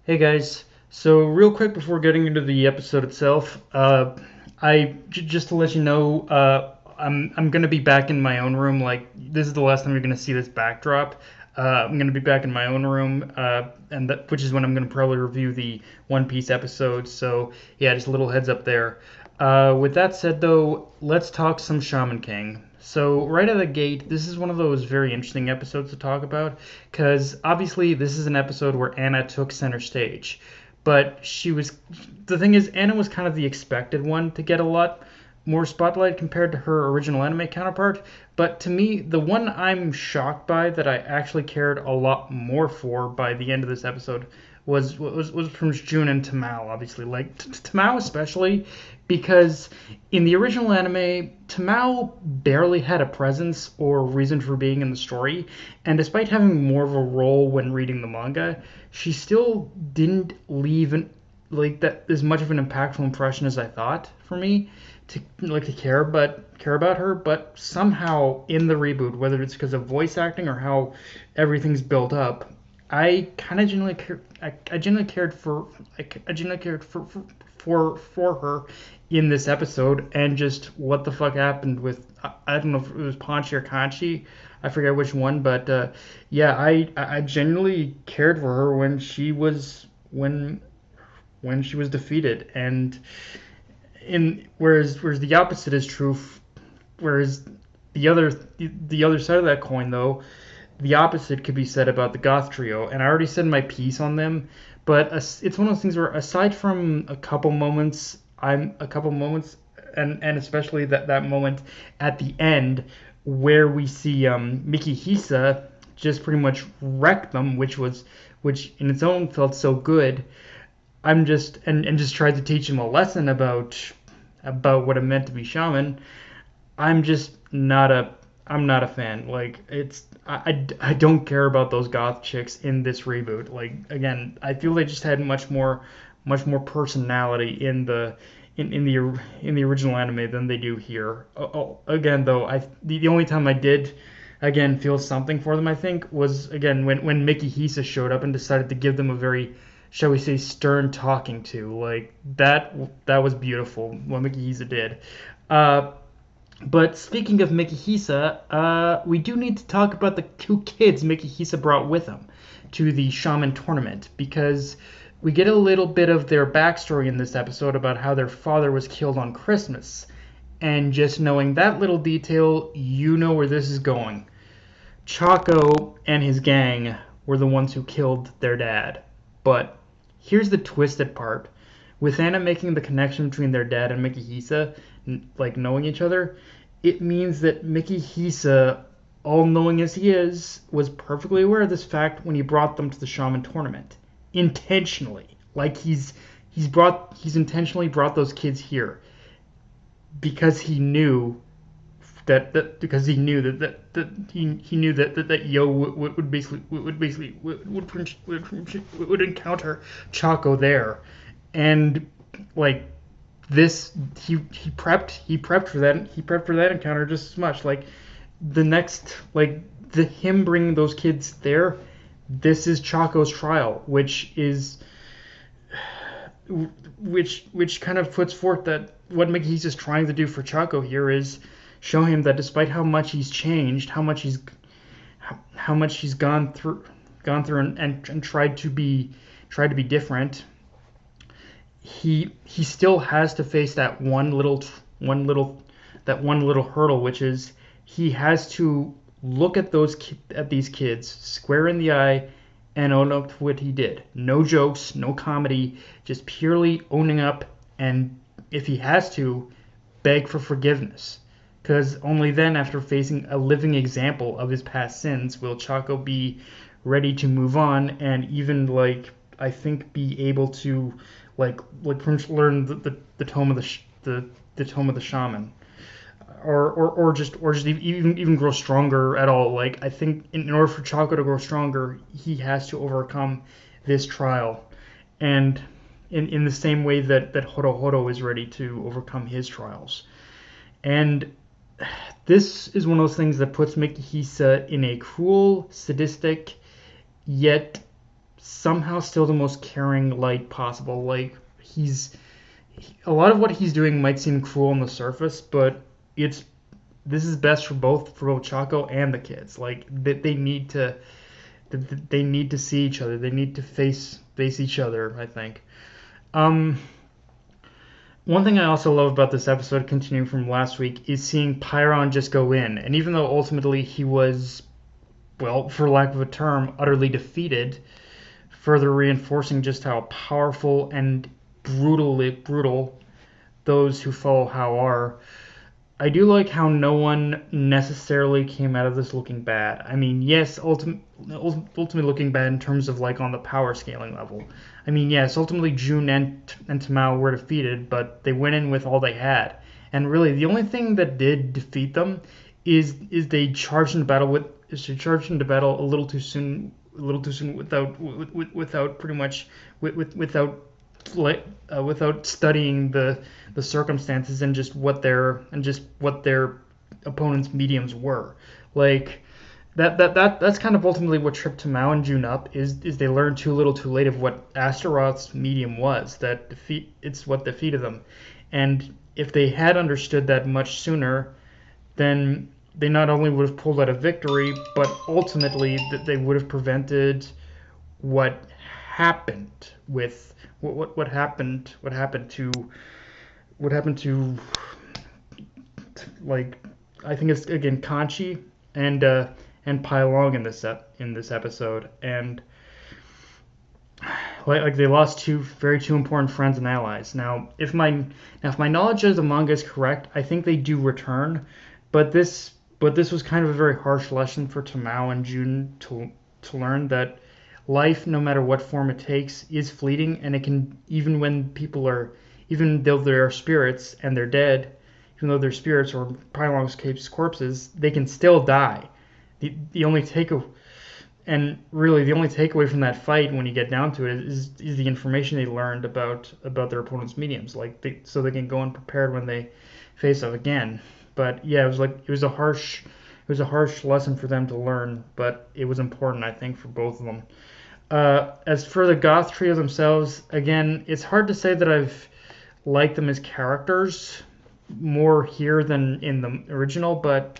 Hey guys, so real quick before getting into the episode itself, just to let you know, I'm gonna be back in my own room. Like this is the last time you're gonna see this backdrop. I'm gonna be back in my own room, and which is when I'm gonna probably review the One Piece episode. So yeah, just a little heads up there. With that said, though, let's talk some Shaman King. So right out of the gate, this is one of those very interesting episodes to talk about because obviously this is an episode where Anna took center stage, but the thing is Anna was kind of the expected one to get a lot more spotlight compared to her original anime counterpart. But to me, the one I'm shocked by that I actually cared a lot more for by the end of this episode was from June and Tamao, obviously. Like Tamao especially, because in the original anime, Tamao barely had a presence or reason for being in the story, and despite having more of a role when reading the manga, she still didn't leave like that as much of an impactful impression as I thought for me to care about her. But somehow in the reboot, whether it's because of voice acting or how everything's built up, I kind of genuinely I genuinely cared for I genuinely cared for her in this episode, and just what the fuck happened with I don't know if it was Panchi or Kanchi, I forget which one, but yeah, I genuinely cared for her when she was defeated, and in whereas the opposite is true, whereas the other the other side of that coin, though, the opposite could be said about the Goth Trio, and I already said my piece on them. But it's one of those things where, aside from a couple moments, and especially that moment at the end where we see Mikihisa just pretty much wreck them, which in its own felt so good. I'm just and just tried to teach him a lesson about what it meant to be shaman. I'm just not a I'm not a fan. Like I don't care about those goth chicks in this reboot. Like again, I feel they just had much more personality in the original anime than they do here. Again though, the only time I did again feel something for them, I think, was again when Mikihisa showed up and decided to give them a very, shall we say, stern talking to. Like that was beautiful what Mikihisa did. Uh, but speaking of Mikihisa, we do need to talk about the two kids Mikihisa brought with him to the Shaman tournament, because we get a little bit of their backstory in this episode about how their father was killed on Christmas. And just knowing that little detail, you know where this is going. Chaco and his gang were the ones who killed their dad. But here's the twisted part. With Anna making the connection between their dad and Mikihisa, like knowing each other, it means that Mikihisa, all knowing as he is, was perfectly aware of this fact when he brought them to the Shaman tournament. Intentionally. Like he's intentionally brought those kids here because he knew because he knew he knew that Yo would encounter Chaco there, and like this he prepped for that encounter just as much. Like the next like the him bringing those kids there, this is Chaco's trial, which kind of puts forth that what Mikihisa is trying to do for Chaco here is show him that despite how much he's changed, how much he's gone through and tried to be different, he still has to face one little hurdle, which is he has to look at these kids square in the eye and own up to what he did. No jokes, no comedy, just purely owning up, and if he has to, beg for forgiveness. Because only then, after facing a living example of his past sins, will Chaco be ready to move on and even, like, I think, be able to learn the tome of the tome of the shaman, or just even grow stronger at all. Like I think in order for Chaco to grow stronger, he has to overcome this trial, and in the same way that Horo is ready to overcome his trials. And this is one of those things that puts Mikihisa in a cruel, sadistic, yet somehow still the most caring light possible. Like a lot of what he's doing might seem cruel on the surface, but it's this is best for both Chaco and the kids. Like they need to they need to see each other. They need to face each other, I think. Um, One thing I also love about this episode, continuing from last week, is seeing Pyron just go in. And even though ultimately he was, well, for lack of a term, utterly defeated, further reinforcing just how powerful and brutal those who follow How are. I do like how no one necessarily came out of this looking bad. I mean, yes, ultimately looking bad in terms of like on the power scaling level. I mean, yes, ultimately June and Tamao were defeated, but they went in with all they had. And really, the only thing that did defeat them is they charged into battle a little too soon, without pretty much without studying the circumstances and just what their opponent's mediums were. Like that's kind of ultimately what tripped Mao and June up is they learned too little too late of what Astaroth's medium was. It's what defeated them. And if they had understood that much sooner, then they not only would have pulled out a victory, but ultimately that they would have prevented what happened with what happened to like I think it's again Kanchi and Pai Long in this episode, and like they lost two important friends and allies. Now if my knowledge of the manga is correct, I think they do return, but this was kind of a very harsh lesson for Tamao and Jun to learn that life, no matter what form it takes, is fleeting, and it can even though they're spirits and they're dead, even though they're spirits or Pylon's Cape's corpses, they can still die. The only takeaway from that fight, when you get down to it, is the information they learned about their opponent's mediums, so they can go unprepared when they face off again. But yeah, it was a harsh lesson for them to learn, but it was important, I think, for both of them. As for the Goth trio themselves, again, it's hard to say that I've liked them as characters more here than in the original, but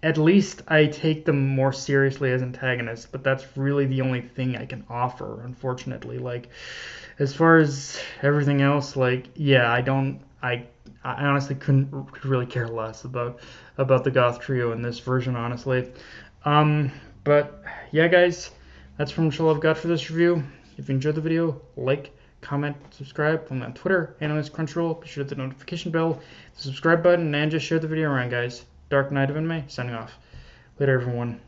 at least I take them more seriously as antagonists. But that's really the only thing I can offer, unfortunately. Like, as far as everything else, like, yeah, I honestly could really care less about the Goth trio in this version, honestly. But yeah, guys, that's from much all I've got for this review. If you enjoyed the video, like, comment, subscribe. Follow me on Twitter and on Crunchyroll. Be sure to hit the notification bell, the subscribe button, and just share the video around, guys. Dark Knight of Anime, signing off. Later, everyone.